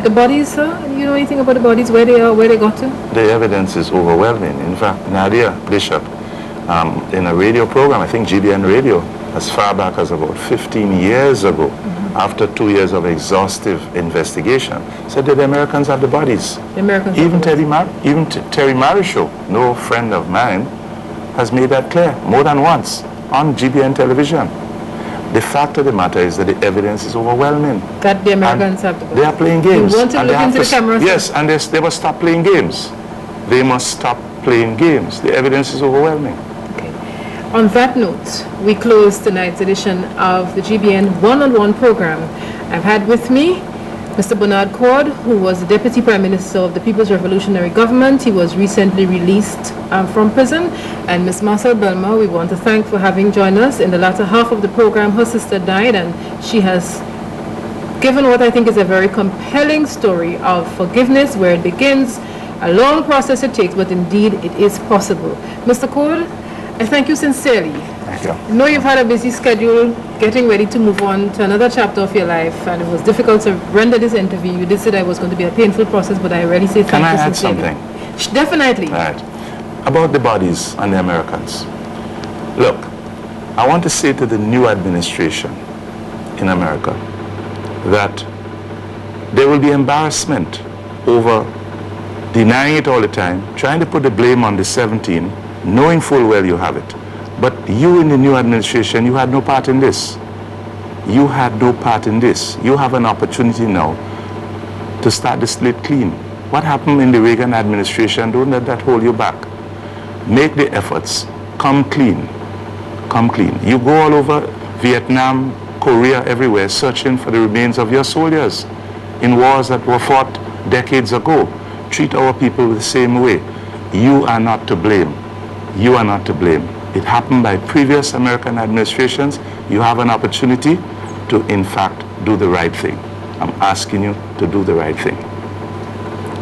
The bodies, sir? You know anything about the bodies, where they are, where they got to? The evidence is overwhelming. In fact, Nadia Bishop, in a radio program, I think GBN Radio, as far back as about 15 years ago, after 2 years of exhaustive investigation, said that the Americans have the bodies. The Americans Even Terry Marisho, no friend of mine, has made that clear more than once on GBN television. The fact of the matter is that the evidence is overwhelming. That the Americans have the bodies. They are playing games. You want to look into the camera? Yes, and they must stop playing games. They must stop playing games. The evidence is overwhelming. On that note, we close tonight's edition of the GBN One-on-One program. I've had with me Mr. Bernard Coard, who was the Deputy Prime Minister of the People's Revolutionary Government. He was recently released from prison. And Ms. Marcel Belma, we want to thank for having joined us. In the latter half of the program, her sister died, and she has given what I think is a very compelling story of forgiveness, where it begins, a long process it takes, but indeed it is possible. Mr. Coard, I thank you sincerely. Thank you. I know you've had a busy schedule, getting ready to move on to another chapter of your life, and it was difficult to render this interview. You did say that it was going to be a painful process, but I really say thank you sincerely. Can I add something? Definitely. Right. About the bodies and the Americans. Look, I want to say to the new administration in America that there will be embarrassment over denying it all the time, trying to put the blame on the 17, knowing full well you have it. But you in the new administration, you had no part in this. You had no part in this. You have an opportunity now to start the slate clean. What happened in the Reagan administration, don't let that hold you back. Make the efforts. Come clean. Come clean. You go all over Vietnam, Korea, everywhere, searching for the remains of your soldiers in wars that were fought decades ago. Treat our people the same way. You are not to blame. You are not to blame. It happened by previous American administrations. You have an opportunity to, in fact, do the right thing. I'm asking you to do the right thing.